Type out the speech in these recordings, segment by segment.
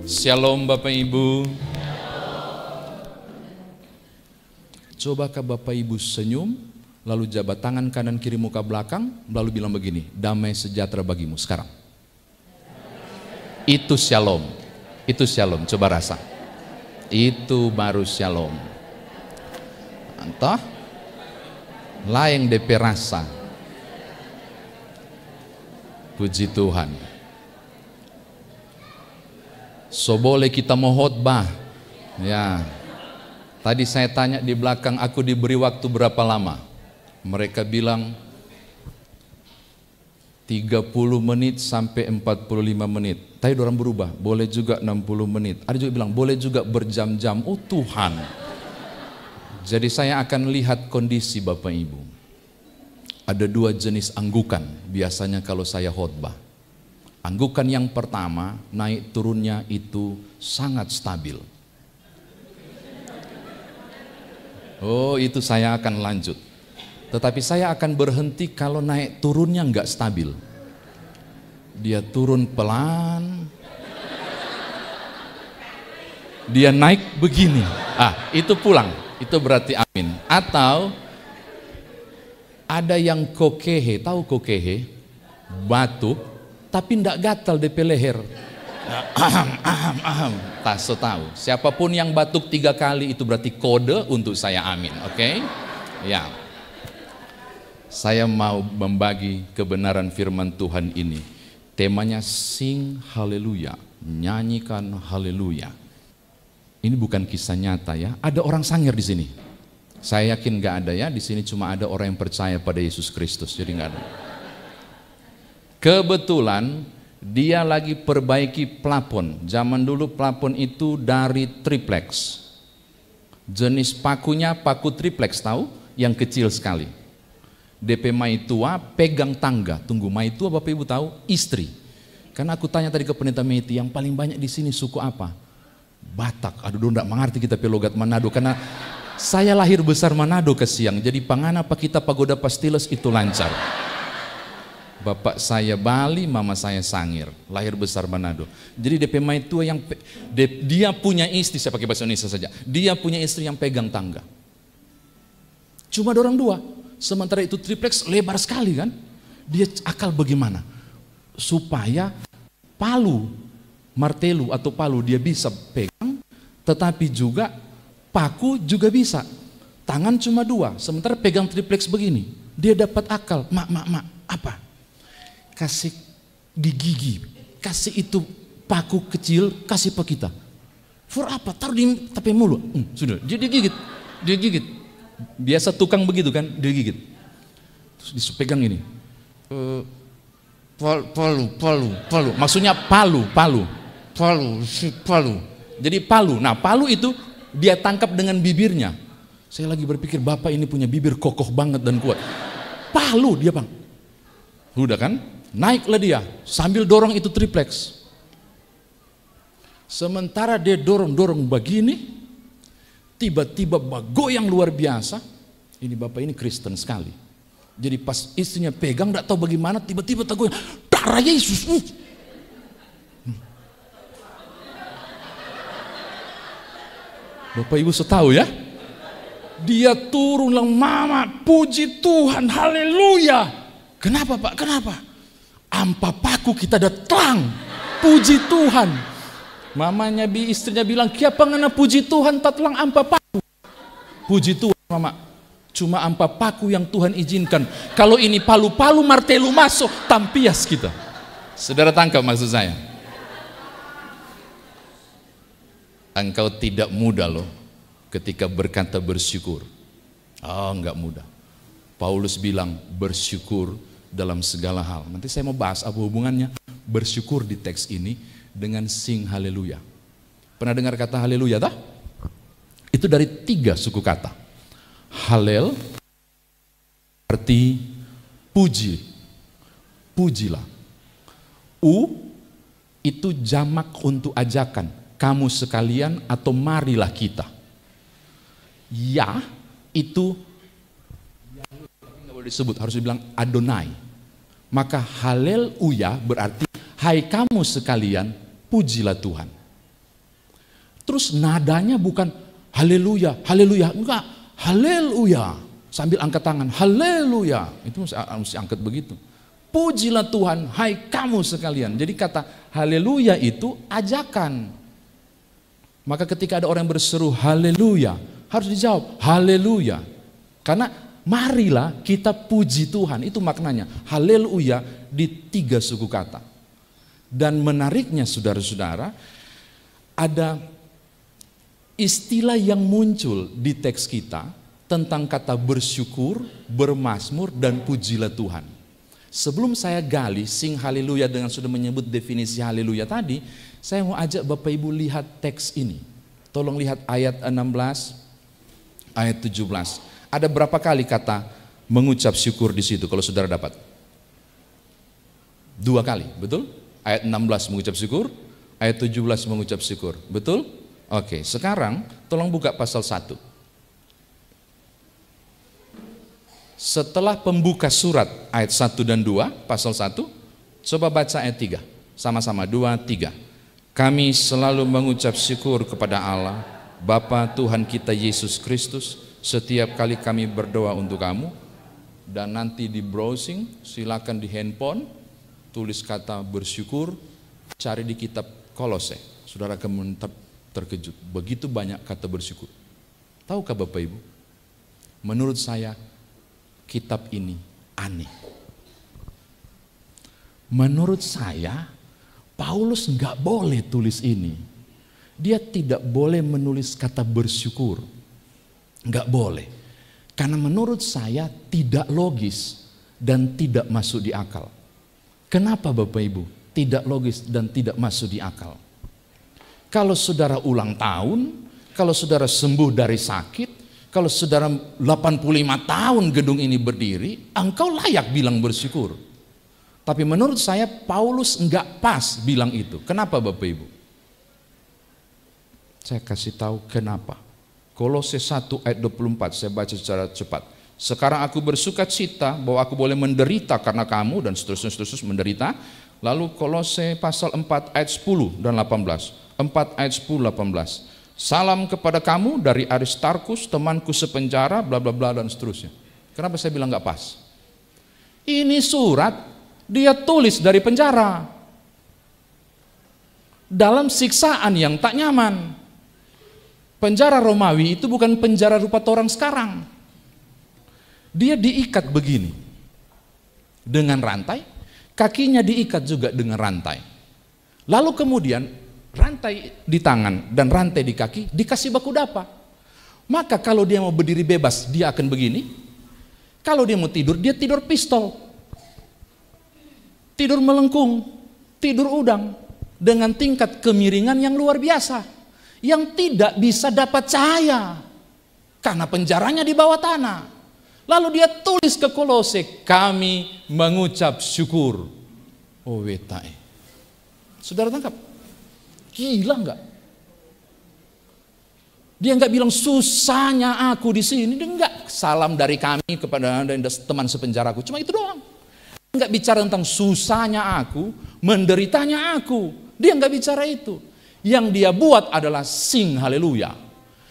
Shalom Bapak Ibu. Cobakah Bapak Ibu senyum, lalu jabat tangan kanan kiri muka belakang, lalu bilang begini, damai sejahtera bagimu sekarang. Itu shalom. Itu shalom, coba rasa. Itu baru shalom. Entah lain DP rasa. Puji Tuhan. So boleh kita mau khotbah. Ya. Tadi saya tanya di belakang, aku diberi waktu berapa lama? Mereka bilang 30 menit sampai 45 menit. Tapi orang berubah, boleh juga 60 menit. Ada juga bilang boleh juga berjam-jam. Oh Tuhan. Jadi saya akan lihat kondisi Bapak Ibu. Ada dua jenis anggukan biasanya kalau saya khotbah. Anggukan yang pertama, naik turunnya itu sangat stabil. Oh, itu saya akan lanjut. Tetapi saya akan berhenti kalau naik turunnya enggak stabil. Dia turun pelan. Dia naik begini. Itu pulang. Itu berarti amin. Atau ada yang kokehe, tahu kokehe? Batuk. Tapi tidak gatal DP leher. Tak so tahu. Siapapun yang batuk 3 kali itu berarti kode untuk saya amin. Oke? Ya. Saya mau membagi kebenaran firman Tuhan ini. Temanya sing haleluya, nyanyikan haleluya. Ini bukan kisah nyata ya. Ada orang sangir di sini. Saya yakin nggak ada ya. Di sini cuma ada orang yang percaya pada Yesus Kristus. Jadi nggak ada. Kebetulan dia lagi perbaiki plafon. Zaman dulu plafon itu dari triplex. Jenis pakunya paku triplex, tahu? Yang kecil sekali. DP Maitua pegang tangga. Tunggu, Maitua Bapak Ibu tahu? Istri. Karena aku tanya tadi ke pendeta Meiti, yang paling banyak di sini suku apa? Batak. Aduh, enggak mengerti kita pelogat Manado karena saya lahir besar Manado ke siang. Jadi pangan apa kita pagoda pastiles itu lancar. Bapak saya Bali, mama saya Sangir, lahir besar Manado. Jadi DP Maitua yang dia punya istri, saya pakai bahasa Indonesia saja. Dia punya istri yang pegang tangga. Cuma dorang dua. Sementara itu triplex lebar sekali kan. Dia akal bagaimana? Supaya palu, martelu atau palu dia bisa pegang, tetapi juga paku juga bisa. Tangan cuma 2, sementara pegang triplex begini. Dia dapat akal. Mak, apa? Kasih di gigi, kasih itu paku kecil, kasih ke kita. For apa? Taruh di tepi mulut. Sudah, dia gigit. Biasa tukang begitu kan, dia gigit. Terus dipegang ini. Palu. Maksudnya palu. Jadi palu. Nah, palu itu dia tangkap dengan bibirnya. Saya lagi berpikir, Bapak ini punya bibir kokoh banget dan kuat. Palu dia, Bang. Udah kan? Naiklah dia sambil dorong itu triplex. Sementara dia dorong begini, tiba-tiba goyang luar biasa. Ini Bapak ini Kristen sekali. Jadi pas istrinya pegang, tidak tahu bagaimana, tiba-tiba tergoyang. Darah Yesus. Bapak Ibu setahu ya? Dia turun lang, mama, puji Tuhan, haleluya. Kenapa Pak? Kenapa? Ampa paku kita datang, puji Tuhan. Mamanya istrinya bilang, kiapa ngana puji Tuhan tatlang ampa paku. Puji Tuhan mama, cuma ampa paku yang Tuhan izinkan. Kalau ini palu-palu martelu masuk, tampias kita. Saudara tangkap maksud saya? Engkau tidak mudah loh ketika berkata bersyukur. Oh, enggak mudah. Paulus bilang bersyukur dalam segala hal. Nanti saya mau bahas apa hubungannya bersyukur di teks ini dengan sing haleluya. Pernah dengar kata haleluya tak? Itu dari 3 suku kata. Halel arti puji, pujilah. Itu jamak untuk ajakan, kamu sekalian atau marilah kita. Ya itu nggak boleh disebut, harus dibilang Adonai. Maka haleluya berarti hai kamu sekalian pujilah Tuhan. Terus nadanya bukan haleluya, haleluya, enggak, haleluya. Sambil angkat tangan, haleluya. Itu mesti angkat begitu. Pujilah Tuhan, hai kamu sekalian. Jadi kata haleluya itu ajakan. Maka ketika ada orang yang berseru haleluya, harus dijawab haleluya. Karena marilah kita puji Tuhan, itu maknanya. Haleluya di 3 suku kata. Dan menariknya saudara-saudara, ada istilah yang muncul di teks kita tentang kata bersyukur, bermazmur, dan pujilah Tuhan. Sebelum saya gali sing haleluya dengan sudah menyebut definisi haleluya tadi, saya mau ajak Bapak Ibu lihat teks ini. Tolong lihat ayat 16, ayat 17. Ada berapa kali kata mengucap syukur di situ kalau saudara dapat? 2 kali, betul? Ayat 16 mengucap syukur, ayat 17 mengucap syukur, betul? Oke, sekarang tolong buka pasal 1. Setelah pembuka surat ayat 1 dan 2, pasal 1, coba baca ayat 3. Sama-sama, 2, 3. Kami selalu mengucap syukur kepada Allah, Bapa Tuhan kita Yesus Kristus, setiap kali kami berdoa untuk kamu. Dan nanti di browsing, silakan di handphone, tulis kata bersyukur, cari di kitab Kolose. Saudara akan terkejut, begitu banyak kata bersyukur. Tahukah Bapak Ibu, menurut saya kitab ini aneh. Menurut saya Paulus nggak boleh tulis ini. Dia tidak boleh menulis kata bersyukur, nggak boleh. Karena menurut saya tidak logis dan tidak masuk di akal. Kenapa Bapak Ibu? Tidak logis dan tidak masuk di akal. Kalau saudara ulang tahun, kalau saudara sembuh dari sakit, kalau saudara 85 tahun gedung ini berdiri, engkau layak bilang bersyukur. Tapi menurut saya Paulus enggak pas bilang itu. Kenapa Bapak Ibu? Saya kasih tahu kenapa. Kolose 1 ayat 24, saya baca secara cepat. Sekarang aku bersuka cita bahwa aku boleh menderita karena kamu, dan seterusnya menderita. Lalu Kolose pasal 4 ayat 10 dan 18. 4 ayat 10 18. Salam kepada kamu dari Aristarkus, temanku sepenjara, bla bla bla dan seterusnya. Kenapa saya bilang nggak pas? Ini surat dia tulis dari penjara, dalam siksaan yang tak nyaman. Penjara Romawi itu bukan penjara rupa orang sekarang. Dia diikat begini dengan rantai, kakinya diikat juga dengan rantai. Lalu kemudian rantai di tangan dan rantai di kaki dikasih baku dapa. Maka kalau dia mau berdiri bebas, dia akan begini. Kalau dia mau tidur, dia tidur pistol, tidur melengkung, tidur udang, dengan tingkat kemiringan yang luar biasa, yang tidak bisa dapat cahaya karena penjaranya di bawah tanah. Lalu dia tulis ke Kolose, kami mengucap syukur. Oh wetai, saudara tangkap? Gila enggak? Dia enggak bilang susahnya aku di sini, dia enggak. Salam dari kami kepada Anda teman sepenjaraku, cuma itu doang. Enggak bicara tentang susahnya aku, menderitanya aku. Dia enggak bicara itu. Yang dia buat adalah sing haleluya.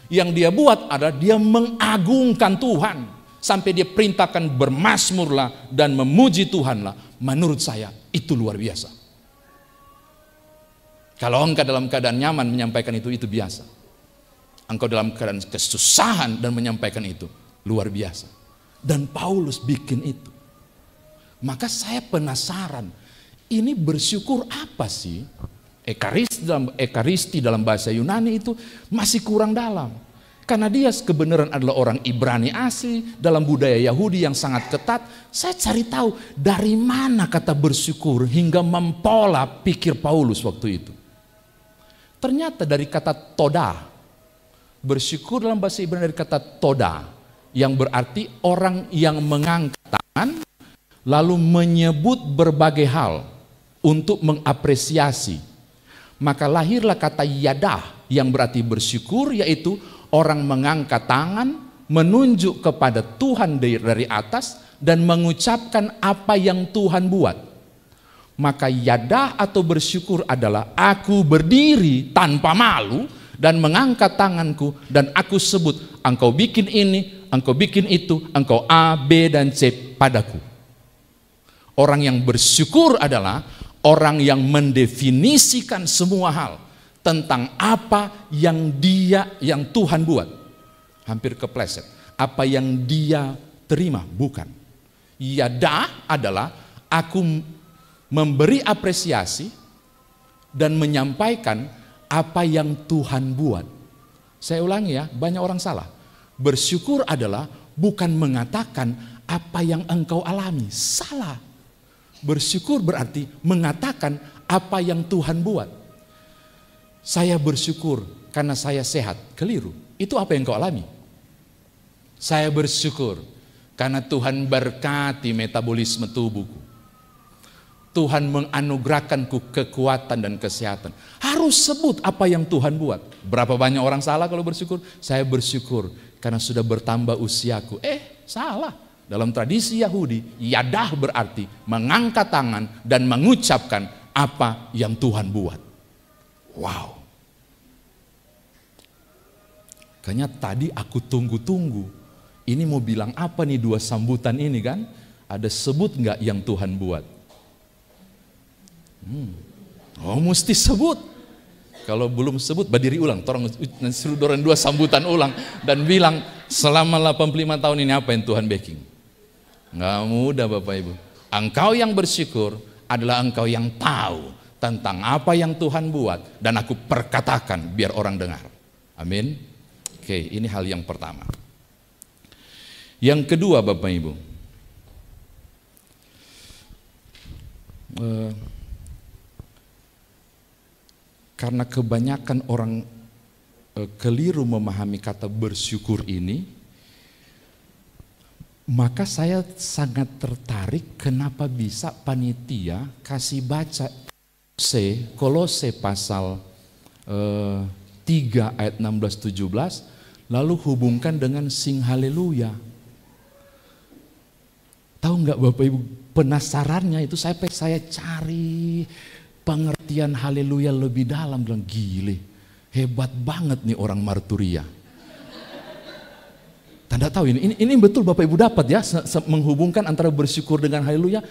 Yang dia buat adalah dia mengagungkan Tuhan. Sampai dia perintahkan bermazmurlah dan memuji Tuhanlah. Menurut saya itu luar biasa. Kalau engkau dalam keadaan nyaman menyampaikan itu biasa. Engkau dalam keadaan kesusahan dan menyampaikan itu luar biasa. Dan Paulus bikin itu. Maka saya penasaran, ini bersyukur apa sih? Ekaristi dalam bahasa Yunani itu masih kurang dalam. Karena dia kebenaran adalah orang Ibrani asli, dalam budaya Yahudi yang sangat ketat. Saya cari tahu dari mana kata bersyukur hingga mempola pikir Paulus waktu itu. Ternyata dari kata toda. Bersyukur dalam bahasa Ibrani dari kata toda, yang berarti orang yang mengangkat tangan lalu menyebut berbagai hal untuk mengapresiasi. Maka lahirlah kata yadah yang berarti bersyukur, yaitu orang mengangkat tangan menunjuk kepada Tuhan dari atas dan mengucapkan apa yang Tuhan buat. Maka yadah atau bersyukur adalah aku berdiri tanpa malu dan mengangkat tanganku dan aku sebut, engkau bikin ini, engkau bikin itu, engkau A, B, dan C padaku. Orang yang bersyukur adalah orang yang mendefinisikan semua hal tentang apa yang Tuhan buat. Hampir kepleset. Apa yang dia terima, bukan. Yadah adalah aku memberi apresiasi dan menyampaikan apa yang Tuhan buat. Saya ulangi ya, banyak orang salah. Bersyukur adalah bukan mengatakan apa yang engkau alami. Salah. Bersyukur berarti mengatakan apa yang Tuhan buat. Saya bersyukur karena saya sehat. Keliru. Itu apa yang kau alami. Saya bersyukur karena Tuhan berkati metabolisme tubuhku. Tuhan menganugerahkanku kekuatan dan kesehatan. Harus sebut apa yang Tuhan buat. Berapa banyak orang salah kalau bersyukur? Saya bersyukur karena sudah bertambah usiaku. Salah. Dalam tradisi Yahudi, yadah berarti mengangkat tangan dan mengucapkan apa yang Tuhan buat. Wow. Kayaknya tadi aku tunggu-tunggu. Ini mau bilang apa nih dua sambutan ini kan? Ada sebut nggak yang Tuhan buat? Oh mesti sebut. Kalau belum sebut berdiri ulang. Suruh dorong dua sambutan ulang. Dan bilang selama 85 tahun ini apa yang Tuhan backing. Nggak mudah Bapak Ibu. Engkau yang bersyukur adalah engkau yang tahu tentang apa yang Tuhan buat. Dan aku perkatakan biar orang dengar. Amin. Oke, ini hal yang pertama. Yang kedua Bapak Ibu. Karena kebanyakan orang keliru memahami kata bersyukur ini, maka saya sangat tertarik kenapa bisa panitia kasih baca Kolose pasal 3 ayat 16-17, lalu hubungkan dengan sing haleluya. Tahu nggak Bapak Ibu, penasarannya itu saya cari pengertian haleluya lebih dalam, bilang gile, hebat banget nih orang Marturia. Tanda tahu ini betul Bapak Ibu dapat ya, menghubungkan antara bersyukur dengan haleluya.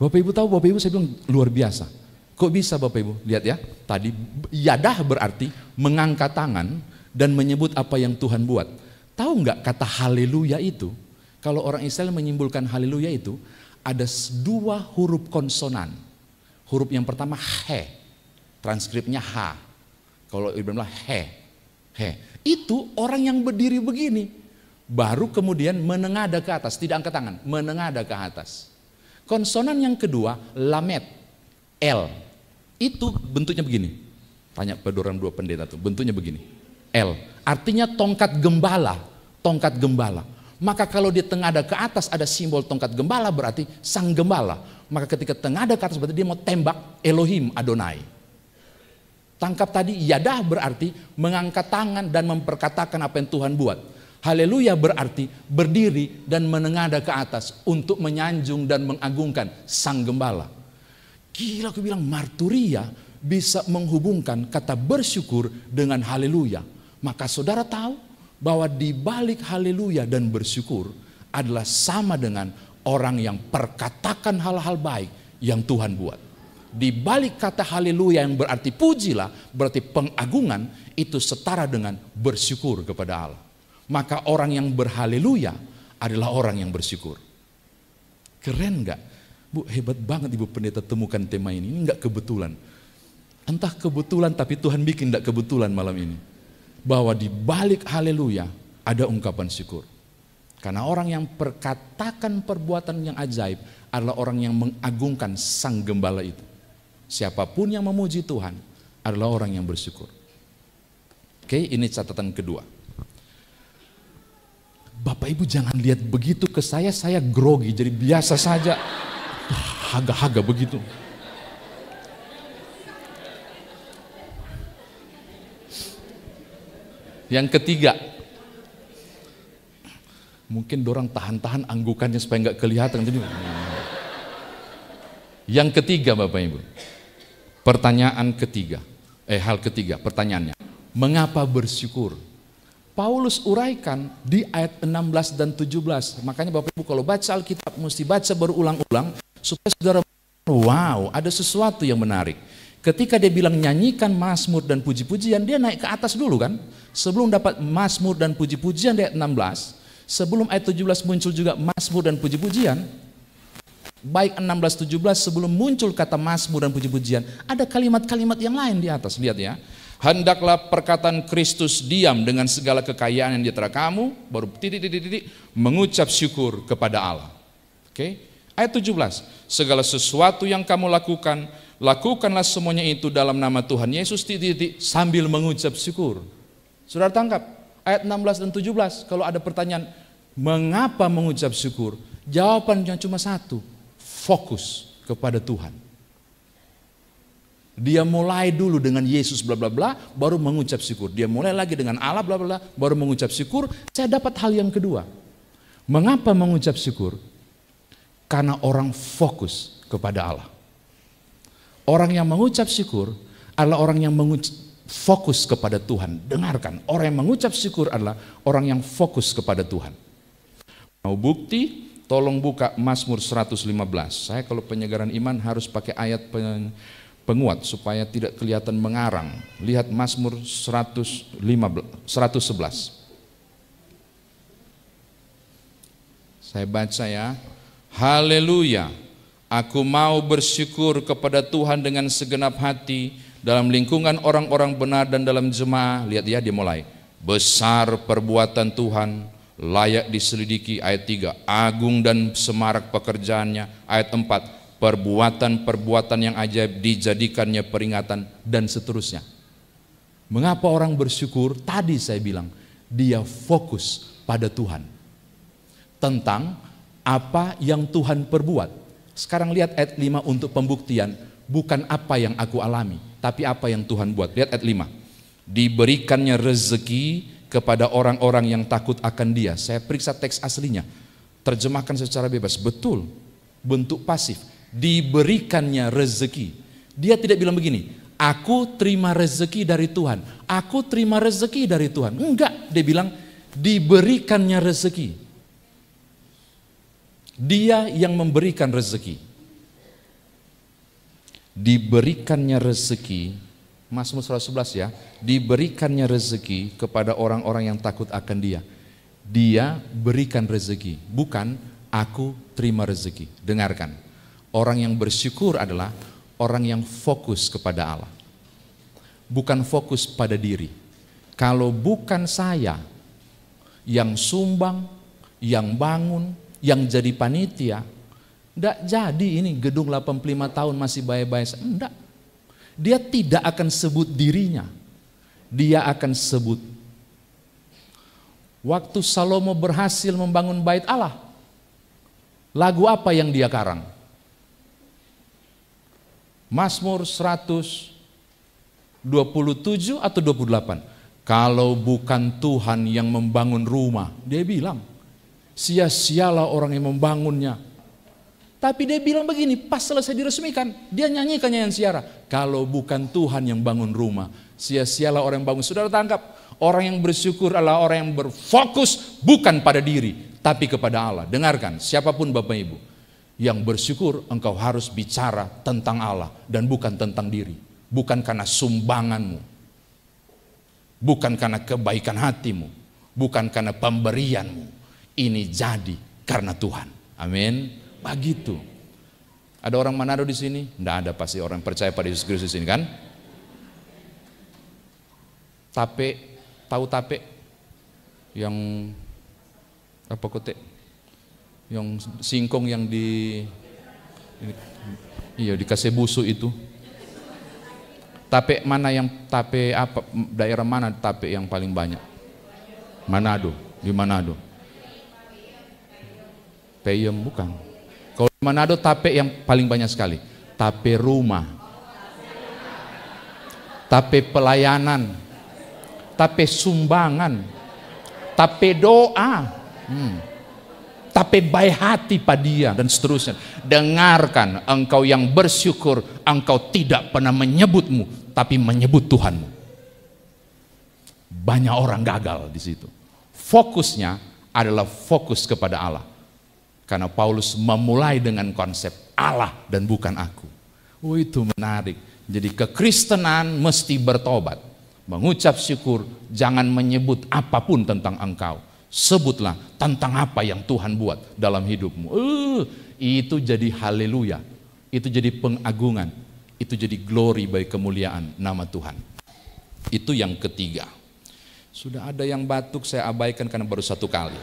Bapak Ibu tahu, Bapak Ibu saya bilang luar biasa. Kok bisa Bapak Ibu? Lihat ya, tadi yadah berarti mengangkat tangan dan menyebut apa yang Tuhan buat. Tahu nggak kata haleluya itu? Kalau orang Israel menyimpulkan haleluya itu ada dua huruf konsonan. Huruf yang pertama he, transkripnya H. Kalau Ibrahim bilang he. Itu orang yang berdiri begini, baru kemudian menengadah ke atas, tidak angkat tangan, menengadah ke atas. Konsonan yang kedua lamet, L. Itu bentuknya begini. Tanya pada orang dua pendeta tuh, bentuknya begini. L. Artinya tongkat gembala, tongkat gembala. Maka kalau dia tengadah ke atas ada simbol tongkat gembala berarti sang gembala. Maka ketika tengadah ke atas berarti dia mau tembak Elohim Adonai. Tangkap tadi, yadah berarti mengangkat tangan dan memperkatakan apa yang Tuhan buat. Haleluya berarti berdiri dan menengadah ke atas untuk menyanjung dan mengagungkan sang gembala. Gila, aku bilang Marturia bisa menghubungkan kata bersyukur dengan haleluya. Maka saudara tahu bahwa di balik haleluya dan bersyukur adalah sama dengan orang yang perkatakan hal-hal baik yang Tuhan buat. Di balik kata haleluya yang berarti pujilah, berarti pengagungan, itu setara dengan bersyukur kepada Allah. Maka orang yang berhaleluya adalah orang yang bersyukur. Keren gak? Bu, hebat banget Ibu Pendeta temukan tema ini. Ini gak kebetulan. Entah kebetulan tapi Tuhan bikin gak kebetulan malam ini. Bahwa di balik haleluya ada ungkapan syukur. Karena orang yang perkatakan perbuatan yang ajaib adalah orang yang mengagungkan sang gembala itu. Siapapun yang memuji Tuhan adalah orang yang bersyukur. Oke, ini catatan kedua. Bapak Ibu jangan lihat begitu ke saya grogi, jadi biasa saja. Haga-haga begitu. Yang ketiga, mungkin dorang tahan-tahan anggukannya supaya nggak kelihatan. Yang ketiga Bapak Ibu, hal ketiga pertanyaannya, Mengapa bersyukur? Paulus uraikan di ayat 16 dan 17. Makanya Bapak Ibu kalau baca Alkitab mesti baca berulang-ulang supaya saudara, wow, ada sesuatu yang menarik. Ketika dia bilang nyanyikan mazmur dan puji-pujian, dia naik ke atas dulu kan. Sebelum dapat mazmur dan puji-pujian di ayat 16, sebelum ayat 17 muncul juga mazmur dan puji-pujian, baik 16-17 sebelum muncul kata mazmur dan puji-pujian, ada kalimat-kalimat yang lain di atas. Lihat ya. Hendaklah perkataan Kristus diam dengan segala kekayaan yang di antara kamu, baru titik, mengucap syukur kepada Allah. Oke. Ayat 17, segala sesuatu yang kamu lakukan, lakukanlah semuanya itu dalam nama Tuhan Yesus titik, sambil mengucap syukur. Saudara tangkap ayat 16 dan 17. Kalau ada pertanyaan, mengapa mengucap syukur? Jawabannya cuma satu, fokus kepada Tuhan. Dia mulai dulu dengan Yesus bla bla bla, baru mengucap syukur. Dia mulai lagi dengan Allah bla bla bla, baru mengucap syukur. Saya dapat hal yang kedua. Mengapa mengucap syukur? Karena orang fokus kepada Allah. Orang yang mengucap syukur adalah orang yang fokus kepada Tuhan. Dengarkan, orang yang mengucap syukur adalah orang yang fokus kepada Tuhan. Mau bukti? Tolong buka Mazmur 115. Saya kalau penyegaran iman harus pakai ayat penguat supaya tidak kelihatan mengarang. Lihat Mazmur 111. Saya baca ya. Haleluya. Aku mau bersyukur kepada Tuhan dengan segenap hati dalam lingkungan orang-orang benar dan dalam jemaah. Lihat ya, dia mulai. Besar perbuatan Tuhan, layak diselidiki. Ayat 3. Agung dan semarak pekerjaannya. Ayat 4. Perbuatan-perbuatan yang ajaib dijadikannya peringatan dan seterusnya. Mengapa orang bersyukur? Tadi saya bilang dia fokus pada Tuhan. Tentang apa yang Tuhan perbuat. Sekarang lihat ayat 5 untuk pembuktian. Bukan apa yang aku alami, tapi apa yang Tuhan buat. Lihat ayat 5. Diberikannya rezeki kepada orang-orang yang takut akan Dia. Saya periksa teks aslinya. Terjemahkan secara bebas. Betul. Bentuk pasif. Diberikannya rezeki. Dia tidak bilang begini, aku terima rezeki dari Tuhan, aku terima rezeki dari Tuhan. Enggak, dia bilang diberikannya rezeki. Dia yang memberikan rezeki. Diberikannya rezeki, Mazmur 111 ya, diberikannya rezeki kepada orang-orang yang takut akan Dia. Dia berikan rezeki, bukan aku terima rezeki. Dengarkan. Orang yang bersyukur adalah orang yang fokus kepada Allah. Bukan fokus pada diri. Kalau bukan saya yang sumbang, yang bangun, yang jadi panitia, enggak jadi ini gedung 85 tahun masih baik-baik. Enggak. Dia tidak akan sebut dirinya. Dia akan sebut. Waktu Salomo berhasil membangun bait Allah, lagu apa yang dia karang? Mazmur 127 atau 28. Kalau bukan Tuhan yang membangun rumah, dia bilang, sia-sialah orang yang membangunnya. Tapi dia bilang begini, pas selesai diresmikan, dia nyanyikan nyanyian siara. Kalau bukan Tuhan yang bangun rumah, sia-sialah orang yang bangun. Saudara tangkap, orang yang bersyukur adalah orang yang berfokus bukan pada diri, tapi kepada Allah. Dengarkan, siapapun Bapak Ibu, yang bersyukur engkau harus bicara tentang Allah dan bukan tentang diri. Bukan karena sumbanganmu, bukan karena kebaikan hatimu, bukan karena pemberianmu. Ini jadi karena Tuhan. Amin. Begitu. Ada orang Manado di sini? Tidak ada, pasti orang percaya pada Yesus Kristus ini kan? Tape, tahu tape? Yang apa kote? Yang singkong yang dikasih busuk itu. Tape mana yang tape apa? Daerah mana tape yang paling banyak? Manado, di Manado. Peyem bukan. Kalau di Manado tape yang paling banyak sekali. Tape rumah. Tape pelayanan. Tape sumbangan. Tape doa. Tapi baik hati pada Dia dan seterusnya. Dengarkan, engkau yang bersyukur, engkau tidak pernah menyebutmu, tapi menyebut Tuhanmu. banyak orang gagal di situ. Fokusnya adalah fokus kepada Allah. Karena Paulus memulai dengan konsep Allah dan bukan aku. Oh, itu menarik. Jadi kekristenan mesti bertobat. Mengucap syukur, jangan menyebut apapun tentang engkau. Sebutlah tentang apa yang Tuhan buat dalam hidupmu. Itu jadi haleluya. Itu jadi pengagungan. Itu jadi glory bagi kemuliaan nama Tuhan. Itu yang ketiga. Sudah ada yang batuk, saya abaikan karena baru satu kali.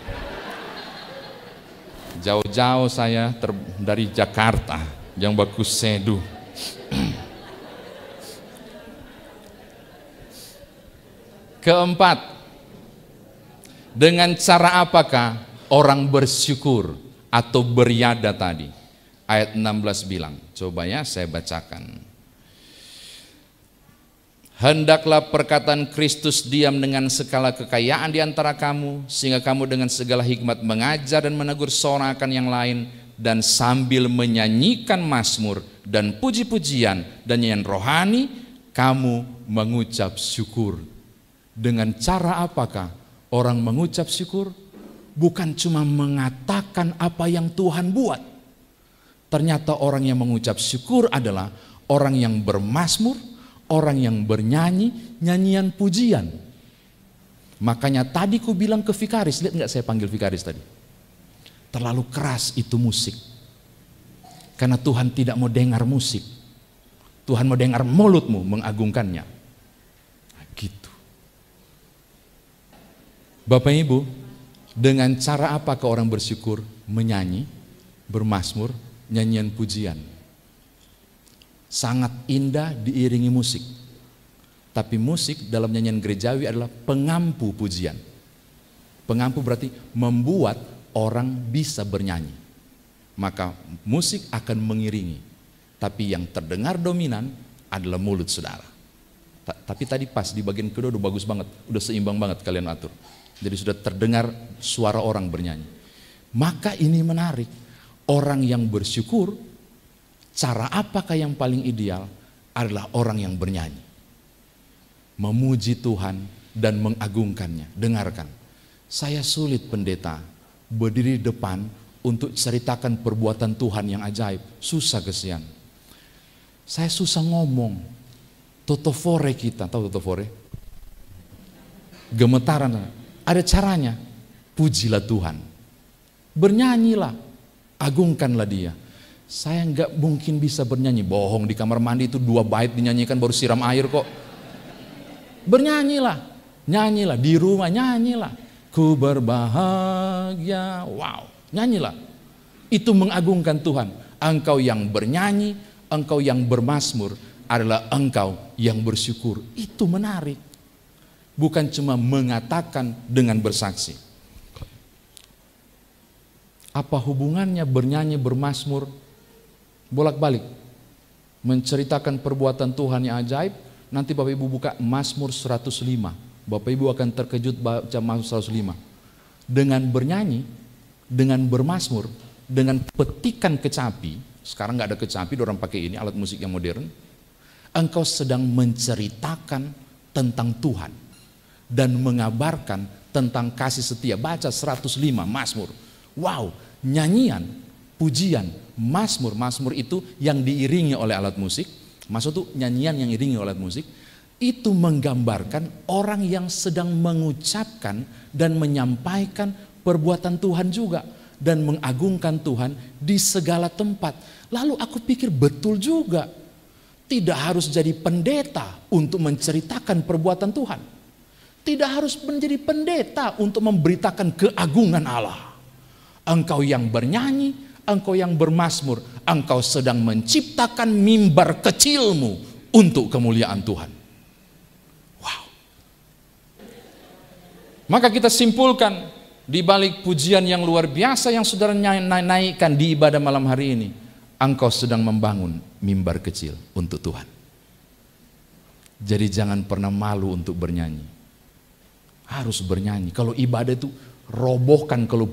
Jauh-jauh saya dari Jakarta, yang bagus seduh. Keempat, dengan cara apakah orang bersyukur atau beriada tadi? Ayat 16 bilang, coba ya saya bacakan. Hendaklah perkataan Kristus diam dengan segala kekayaan di antara kamu, sehingga kamu dengan segala hikmat mengajar dan menegur seorang akan yang lain, dan sambil menyanyikan mazmur dan puji-pujian dan nyanyian rohani, kamu mengucap syukur. Dengan cara apakah orang mengucap syukur? Bukan cuma mengatakan apa yang Tuhan buat. Ternyata orang yang mengucap syukur adalah orang yang bermazmur, orang yang bernyanyi, nyanyian pujian. Makanya tadi ku bilang ke Vikaris, lihat nggak saya panggil Vikaris tadi? Terlalu keras itu musik. Karena Tuhan tidak mau dengar musik. Tuhan mau dengar mulutmu mengagungkannya. Nah, gitu. Bapak Ibu, dengan cara apakah orang bersyukur? Menyanyi, bermazmur, nyanyian pujian. Sangat indah diiringi musik. Tapi musik dalam nyanyian gerejawi adalah pengampu pujian. Pengampu berarti membuat orang bisa bernyanyi. Maka musik akan mengiringi. Tapi yang terdengar dominan adalah mulut saudara. Tapi tadi pas di bagian kedua udah bagus banget. Udah seimbang banget kalian atur. Jadi sudah terdengar suara orang bernyanyi. Maka ini menarik. Orang yang bersyukur, cara apakah yang paling ideal adalah orang yang bernyanyi. Memuji Tuhan dan mengagungkannya. Dengarkan, saya sulit pendeta berdiri di depan untuk ceritakan perbuatan Tuhan yang ajaib. Susah kesian. Saya susah ngomong. Totofore kita, tahu totofore? Gemetaran. Ada caranya. Pujilah Tuhan. Bernyanyilah. Agungkanlah Dia. Saya nggak mungkin bisa bernyanyi, bohong, di kamar mandi itu 2 bait dinyanyikan baru siram air kok. Bernyanyilah, nyanyilah, di rumah nyanyilah. Ku berbahagia, wow, nyanyilah. Itu mengagungkan Tuhan. Engkau yang bernyanyi, engkau yang bermazmur adalah engkau yang bersyukur. Itu menarik. Bukan cuma mengatakan dengan bersaksi. Apa hubungannya bernyanyi, bermazmur, bolak-balik menceritakan perbuatan Tuhan yang ajaib? Nanti Bapak Ibu buka Mazmur 105. Bapak Ibu akan terkejut baca Mazmur 105. Dengan bernyanyi, dengan bermazmur, dengan petikan kecapi. Sekarang nggak ada kecapi, orang pakai ini alat musik yang modern. Engkau sedang menceritakan tentang Tuhan dan mengabarkan tentang kasih setia. Baca 105 Mazmur. Wow, nyanyian, pujian, mazmur. Mazmur itu yang diiringi oleh alat musik. Maksud itu nyanyian yang diiringi oleh alat musik. Itu menggambarkan orang yang sedang mengucapkan dan menyampaikan perbuatan Tuhan juga. Dan mengagungkan Tuhan di segala tempat. Lalu aku pikir betul juga. Tidak harus jadi pendeta untuk menceritakan perbuatan Tuhan. Tidak harus menjadi pendeta untuk memberitakan keagungan Allah. Engkau yang bernyanyi, engkau yang bermazmur, engkau sedang menciptakan mimbar kecilmu untuk kemuliaan Tuhan. Wow. Maka kita simpulkan di balik pujian yang luar biasa yang saudara naikkan di ibadah malam hari ini, engkau sedang membangun mimbar kecil untuk Tuhan. Jadi jangan pernah malu untuk bernyanyi. Harus bernyanyi. Kalau ibadah itu robohkan kalau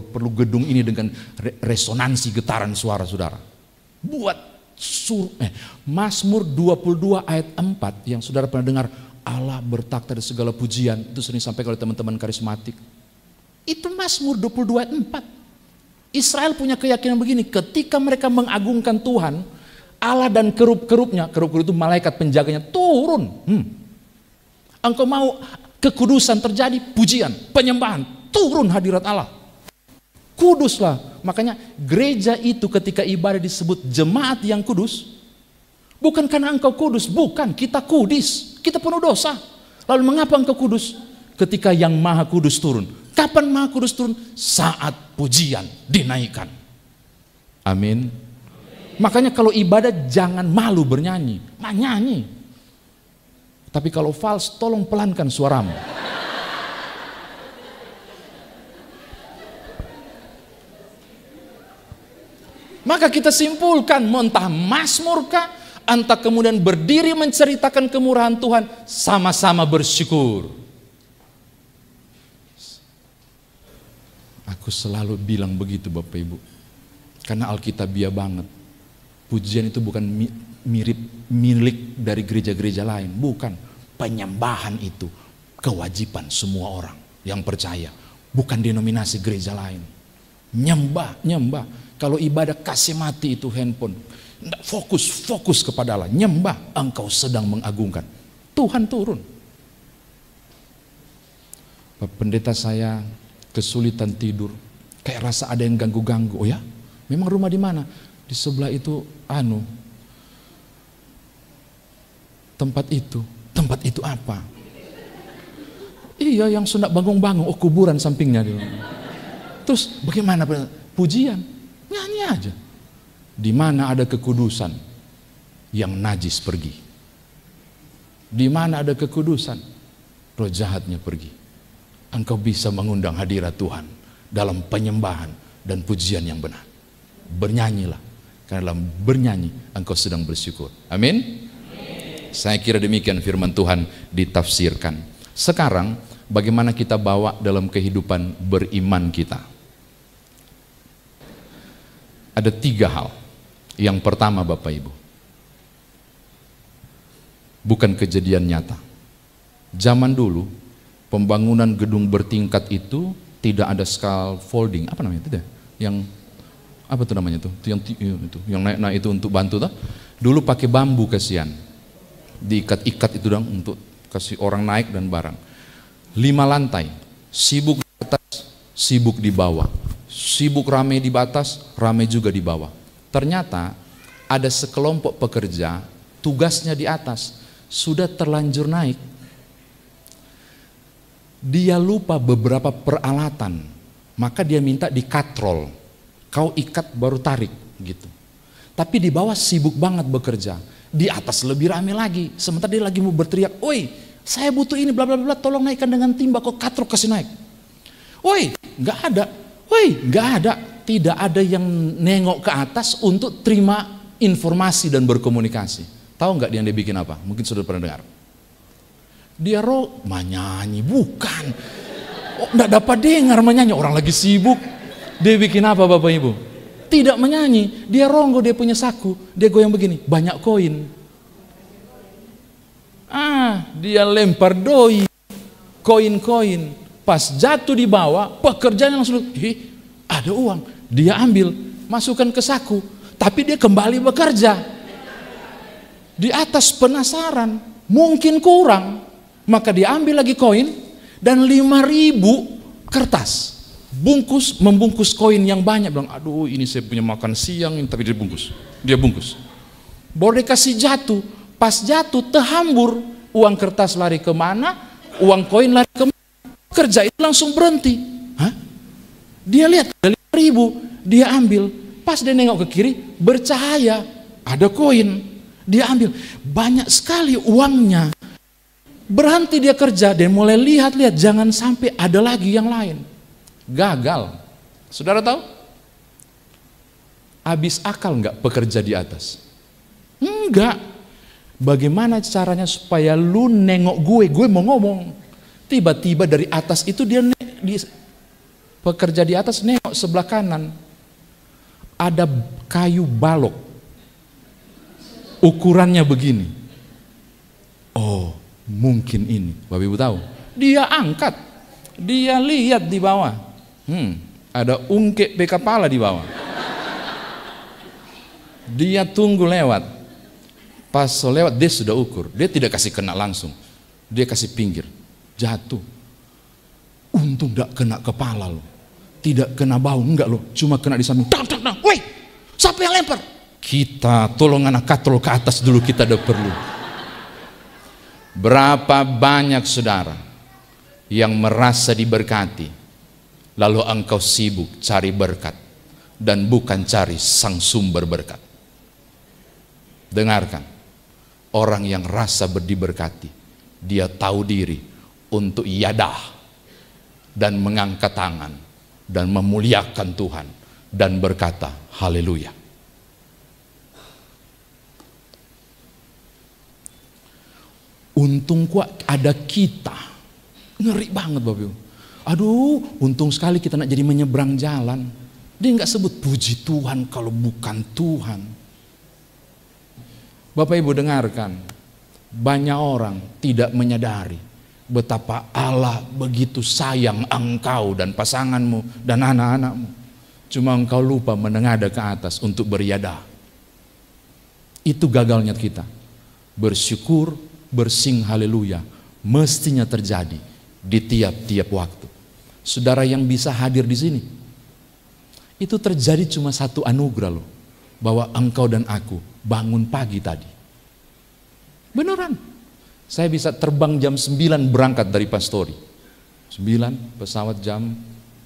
perlu gedung ini dengan resonansi getaran suara saudara. Buat Mazmur 22 ayat 4 yang saudara pernah dengar, Allah bertakhta di segala pujian. Itu sering disampaikan oleh teman-teman karismatik. Itu Mazmur 22 ayat 4. Israel punya keyakinan begini, ketika mereka mengagungkan Tuhan, Allah dan kerub-kerubnya, kerub-kerub itu malaikat penjaganya, turun. Engkau mau kekudusan terjadi, pujian, penyembahan, turun hadirat Allah. Kuduslah. Makanya gereja itu ketika ibadah disebut jemaat yang kudus, bukan karena engkau kudus, bukan, kita kudis, kita penuh dosa. Lalu mengapa engkau kudus? Ketika yang maha kudus turun. Kapan maha kudus turun? Saat pujian dinaikkan. Amin. Makanya kalau ibadah jangan malu bernyanyi, nyanyi. Tapi kalau fals tolong pelankan suaramu. Maka kita simpulkan, entah Mazmur kah, entah kemudian berdiri menceritakan kemurahan Tuhan, sama-sama bersyukur. Aku selalu bilang begitu Bapak Ibu, karena Alkitabiah banget. Pujian itu bukan mirip milik dari gereja-gereja lain, bukan. Penyembahan itu kewajiban semua orang yang percaya, bukan denominasi gereja lain. Nyembah. Kalau ibadah kasih mati itu handphone, fokus kepada Allah. Nyembah, engkau sedang mengagungkan. Tuhan turun. Pendeta saya kesulitan tidur, kayak rasa ada yang ganggu-ganggu. Oh ya, memang rumah di mana? Di sebelah itu, tempat itu apa? Iya, yang sunat bangun-bangun, oh kuburan sampingnya. Terus bagaimana? Pujian, nyanyi aja. Di mana ada kekudusan, yang najis pergi. Di mana ada kekudusan, roh jahatnya pergi. Engkau bisa mengundang hadirat Tuhan dalam penyembahan dan pujian yang benar. Bernyanyilah, karena dalam bernyanyi engkau sedang bersyukur. Amin. Saya kira demikian firman Tuhan ditafsirkan. Sekarang bagaimana kita bawa dalam kehidupan beriman kita? Ada 3 hal. Yang pertama Bapak Ibu, bukan kejadian nyata. Zaman dulu pembangunan gedung bertingkat itu tidak ada scaffolding, apa namanya itu deh? Yang apa tuh namanya tuh? Yang naik itu untuk bantu tuh. Dulu pakai bambu kasihan. Diikat-ikat itu dong untuk kasih orang naik dan barang. 5 lantai, sibuk di atas, sibuk di bawah. Sibuk rame di atas, rame juga di bawah. Ternyata ada sekelompok pekerja, tugasnya di atas, sudah terlanjur naik. Dia lupa beberapa peralatan, maka dia minta dikatrol. Kau ikat baru tarik gitu. Tapi di bawah sibuk banget bekerja. Di atas lebih rame lagi. Sementara dia lagi mau berteriak, "Oi, saya butuh ini bla bla bla, tolong naikkan dengan timba, kok katrol kasih naik." "Woi, nggak ada." "Woi, nggak ada." Tidak ada yang nengok ke atas untuk terima informasi dan berkomunikasi. Tahu nggak dia bikin apa? Mungkin sudah pernah dengar. Dia menyanyi, bukan. Oh, nggak dapat dengar menyanyi, orang lagi sibuk. Dia bikin apa Bapak Ibu? Tidak menyanyi, dia ronggo, dia punya saku, dia goyang begini, banyak koin. Dia lempar doi, koin-koin. Pas jatuh di bawah, pekerjaan langsung, ada uang. Dia ambil, masukkan ke saku, tapi dia kembali bekerja. Di atas penasaran, mungkin kurang, maka dia ambil lagi koin dan 5.000 kertas. Membungkus koin yang banyak. Bilang, aduh ini saya punya makan siang, tapi dia bungkus. Baru dikasih jatuh. Pas jatuh terhambur, uang kertas lari kemana, uang koin lari kemana. Kerja itu langsung berhenti. Dia lihat ada 5.000, dia ambil. Pas dia nengok ke kiri, bercahaya, ada koin. Dia ambil, banyak sekali uangnya. Berhenti dia kerja, dia mulai lihat-lihat, jangan sampai ada lagi yang lain. Gagal. Saudara tahu? Habis akal nggak pekerja di atas? Enggak. Bagaimana caranya supaya lu nengok gue mau ngomong. Tiba-tiba dari atas itu dia pekerja di atas nengok sebelah kanan. Ada kayu balok. Ukurannya begini. Oh, mungkin ini. Bapak Ibu tahu? Dia angkat. Dia lihat di bawah. Ada ungkep kepala di bawah. Dia tunggu lewat. Pas lewat dia sudah ukur. Dia tidak kasih kena langsung. Dia kasih pinggir. Jatuh. Untung tidak kena kepala loh. Tidak kena bau, enggak loh. Cuma kena di samping. Woi, siapa yang lempar? Kita tolong anak katrol ke atas dulu, kita ada perlu. Berapa banyak saudara yang merasa diberkati, lalu engkau sibuk cari berkat dan bukan cari sang sumber berkat. Dengarkan, orang yang rasa diberkati, dia tahu diri untuk yadah dan mengangkat tangan dan memuliakan Tuhan dan berkata haleluya. Untung kuat ada kita. Ngeri banget Bapak Ibu. Aduh, untung sekali kita nak jadi menyeberang jalan. Dia nggak sebut puji Tuhan kalau bukan Tuhan. Bapak Ibu dengarkan, banyak orang tidak menyadari betapa Allah begitu sayang engkau dan pasanganmu dan anak-anakmu. Cuma engkau lupa menengadah ke atas untuk beriadah. Itu gagalnya kita. Bersyukur, bersing haleluya mestinya terjadi di tiap-tiap waktu. Saudara yang bisa hadir di sini, itu terjadi cuma satu anugerah loh, bahwa engkau dan aku bangun pagi tadi. Beneran. Saya bisa terbang jam 9 berangkat dari Pastori. 9 pesawat jam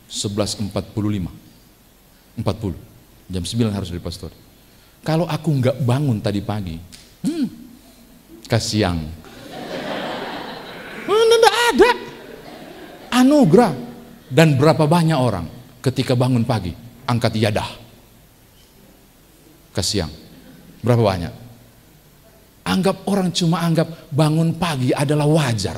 11.45. 40. Jam 9 harus dari Pastori. Kalau aku nggak bangun tadi pagi, kasiang. Tidak ada anugerah. Dan berapa banyak orang ketika bangun pagi angkat yadah, kasiang. Berapa banyak? Orang cuma anggap bangun pagi adalah wajar.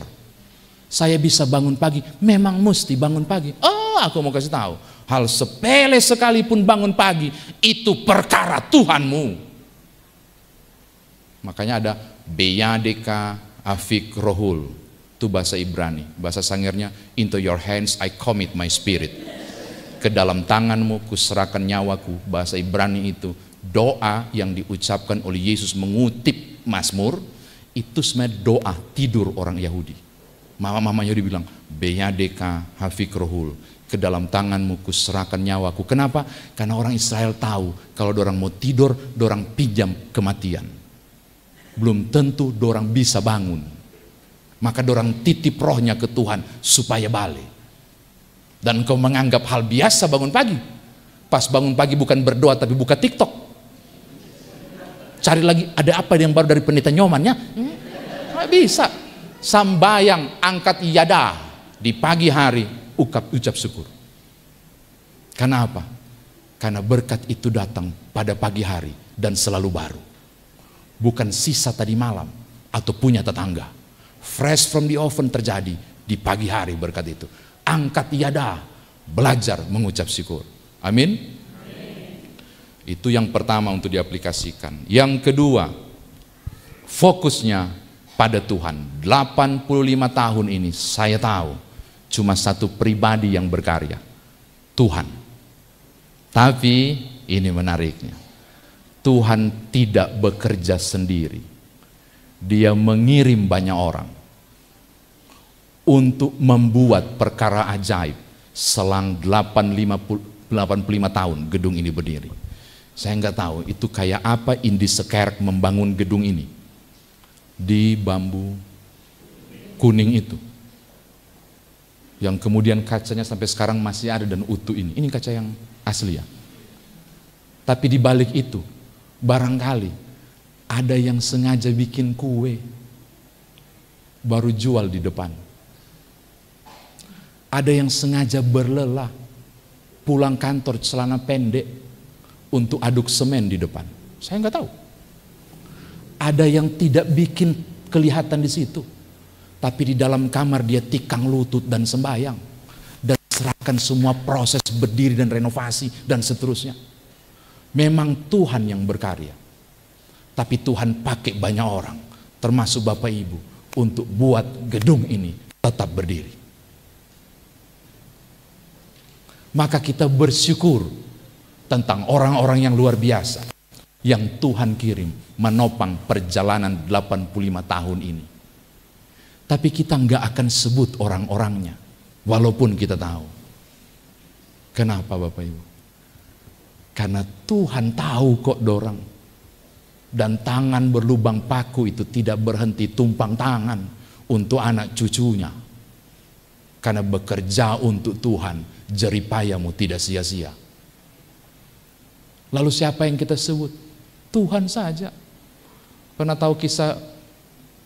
Saya bisa bangun pagi, memang mesti bangun pagi. Oh, aku mau kasih tahu, hal sepele sekalipun bangun pagi itu perkara Tuhanmu. Makanya ada Beyadeka Afik Rohul, itu bahasa Ibrani, bahasa Sangernya, into your hands I commit my spirit. Ke dalam tanganmu kuserahkan nyawaku. Bahasa Ibrani itu doa yang diucapkan oleh Yesus mengutip Mazmur. Itu sebenarnya doa tidur orang Yahudi. Mama-mama Yahudi bilang, Beyadeka Afik Rohul, ke dalam tanganmu kuserahkan nyawaku. Kenapa? Karena orang Israel tahu kalau dorang mau tidur, dorang pinjam kematian. Belum tentu dorang bisa bangun. Maka dorang titip rohnya ke Tuhan supaya balik. Dan kau menganggap hal biasa bangun pagi. Pas bangun pagi bukan berdoa tapi buka TikTok. Cari lagi ada apa yang baru dari pendeta Nyomannya. Nggak bisa. Sambayang, angkat iyadah di pagi hari, ucap syukur. Karena apa? Karena berkat itu datang pada pagi hari dan selalu baru. Bukan sisa tadi malam atau punya tetangga. Fresh from the oven terjadi di pagi hari berkat itu. Angkat iyadah, belajar mengucap syukur. Amin. Itu yang pertama untuk diaplikasikan. Yang kedua, fokusnya pada Tuhan. 85 tahun ini saya tahu cuma satu pribadi yang berkarya, Tuhan. Tapi ini menariknya, Tuhan tidak bekerja sendiri. Dia mengirim banyak orang untuk membuat perkara ajaib selang 85 tahun gedung ini berdiri. Saya nggak tahu itu kayak apa Indi Sekerk membangun gedung ini di bambu kuning itu, yang kemudian kacanya sampai sekarang masih ada dan utuh ini. Ini kaca yang asli ya. Tapi di balik itu barangkali ada yang sengaja bikin kue baru jual di depan. Ada yang sengaja berlelah pulang kantor celana pendek untuk aduk semen di depan. Saya nggak tahu. Ada yang tidak bikin kelihatan di situ, tapi di dalam kamar dia tikang lutut dan sembahyang dan serahkan semua proses berdiri dan renovasi dan seterusnya. Memang Tuhan yang berkarya, tapi Tuhan pakai banyak orang, termasuk Bapak Ibu, untuk buat gedung ini tetap berdiri. Maka kita bersyukur tentang orang-orang yang luar biasa yang Tuhan kirim menopang perjalanan 85 tahun ini. Tapi kita nggak akan sebut orang-orangnya, walaupun kita tahu. Kenapa Bapak Ibu? Karena Tuhan tahu kok dorang. Dan tangan berlubang paku itu tidak berhenti tumpang tangan untuk anak cucunya. Karena bekerja untuk Tuhan, jeripayamu tidak sia-sia. Lalu siapa yang kita sebut? Tuhan saja. Pernah tahu kisah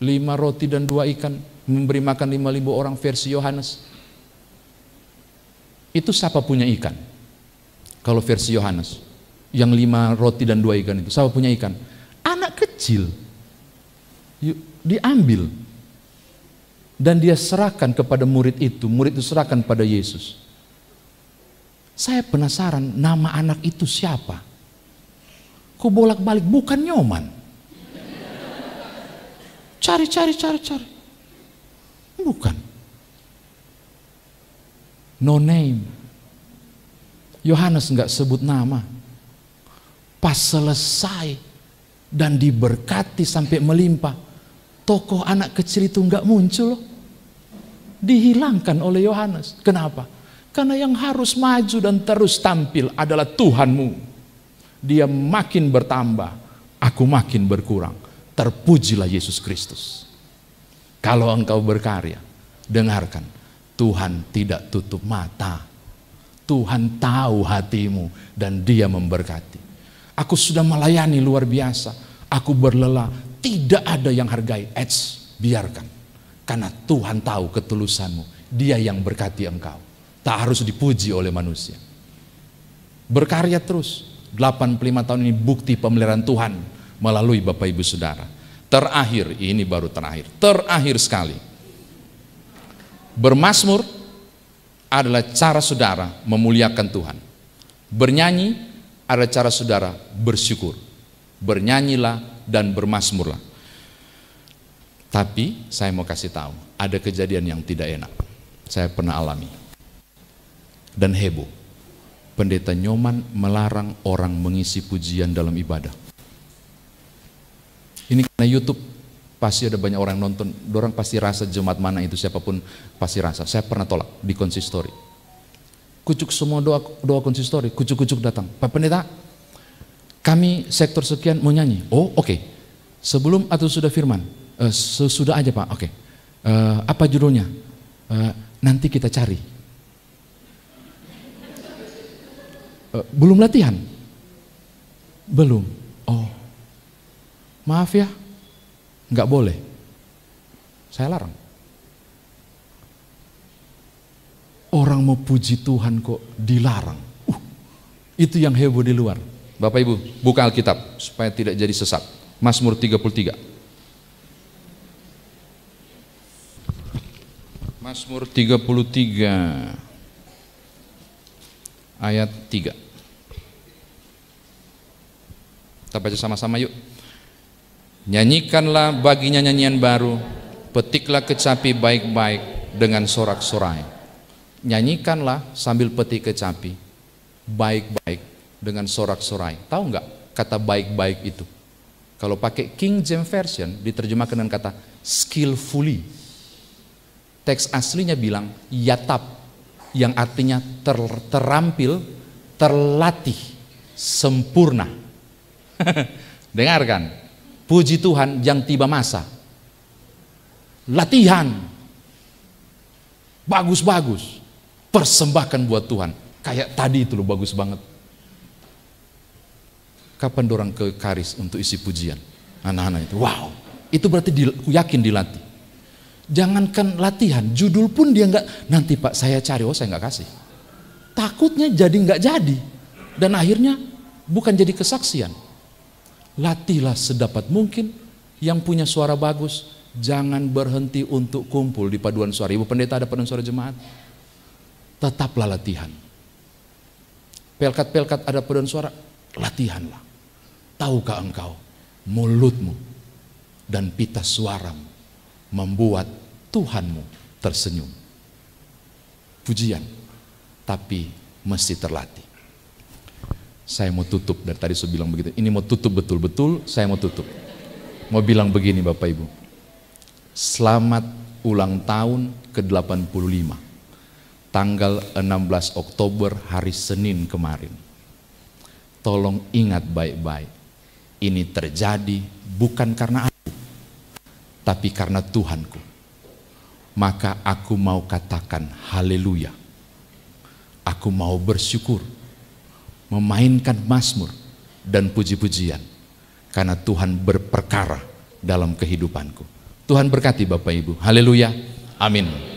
5 roti dan 2 ikan memberi makan 5.000 orang versi Yohanes? Itu siapa punya ikan? Kalau versi Yohanes, yang 5 roti dan 2 ikan itu, siapa punya ikan? Anak kecil. Diambil dan dia serahkan kepada murid itu serahkan pada Yesus. Saya penasaran, nama anak itu siapa? Kok bolak-balik? Bukan Nyoman. Cari. Bukan. No name. Yohanes nggak sebut nama. Pas selesai dan diberkati sampai melimpah, tokoh anak kecil itu nggak muncul. Dihilangkan oleh Yohanes. Kenapa? Karena yang harus maju dan terus tampil adalah Tuhanmu. Dia makin bertambah, aku makin berkurang. Terpujilah Yesus Kristus. Kalau engkau berkarya, dengarkan, Tuhan tidak tutup mata. Tuhan tahu hatimu dan Dia memberkati. Aku sudah melayani luar biasa, aku berlelah, tidak ada yang hargai. Biarkan, karena Tuhan tahu ketulusanmu. Dia yang berkati engkau, tak harus dipuji oleh manusia. Berkarya terus. 85 tahun ini bukti pemeliharaan Tuhan melalui Bapak Ibu Saudara. Terakhir, ini baru terakhir sekali. Bermazmur adalah cara saudara memuliakan Tuhan. Bernyanyi adalah cara saudara bersyukur. Bernyanyilah dan bermazmurlah. Tapi saya mau kasih tahu, ada kejadian yang tidak enak. Saya pernah alami. Dan heboh. Pendeta Nyoman melarang orang mengisi pujian dalam ibadah. Ini karena YouTube pasti ada banyak orang nonton, orang pasti rasa jemaat mana itu, siapapun pasti rasa. Saya pernah tolak di konsistori. Kucuk semua doa konsistori, kucuk-kucuk datang. Pak Pendeta, kami sektor sekian mau nyanyi. Oh oke. Sebelum atau sudah firman? Sudah aja Pak, oke. Apa judulnya? Nanti kita cari. Belum latihan? Belum. Oh, maaf ya, nggak boleh. Saya larang. Orang mau puji Tuhan kok dilarang. Itu yang heboh di luar. Bapak Ibu, buka Alkitab supaya tidak jadi sesat. Mazmur 33. Mazmur 33 ayat 3. Kita baca sama-sama yuk. Nyanyikanlah baginya nyanyian baru, petiklah kecapi baik-baik dengan sorak-sorai. Nyanyikanlah sambil petik kecapi baik-baik dengan sorak-sorai. Tahu nggak kata baik-baik itu? Kalau pakai King James Version diterjemahkan dengan kata skillfully. Teks aslinya bilang yatab, yang artinya terampil, terlatih, sempurna. Dengarkan, puji Tuhan yang tiba masa. Latihan, bagus-bagus, persembahkan buat Tuhan. Kayak tadi itu loh, bagus banget. Kapan dorang ke Karis untuk isi pujian? Anak-anak itu, wow, itu berarti yakin dilatih. Jangankan latihan, judul pun dia nggak, nanti Pak saya cari, oh saya nggak kasih. Takutnya jadi nggak jadi, dan akhirnya bukan jadi kesaksian. Latihlah sedapat mungkin. Yang punya suara bagus, jangan berhenti untuk kumpul di paduan suara. Ibu pendeta ada paduan suara jemaat, tetaplah latihan. Pelkat-pelkat ada paduan suara, latihanlah. Tahukah engkau, mulutmu dan pita suaramu membuat Tuhanmu tersenyum. Pujian, tapi mesti terlatih. Saya mau tutup, dari tadi saya bilang begitu. Ini mau tutup betul-betul, saya mau tutup. Mau bilang begini Bapak Ibu. Selamat ulang tahun ke-85. Tanggal 16 Oktober hari Senin kemarin. Tolong ingat baik-baik. Ini terjadi bukan karena aku, tapi karena Tuhanku. Maka aku mau katakan haleluya. Aku mau bersyukur, memainkan mazmur dan puji-pujian, karena Tuhan berperkara dalam kehidupanku. Tuhan berkati Bapak Ibu. Haleluya. Amin.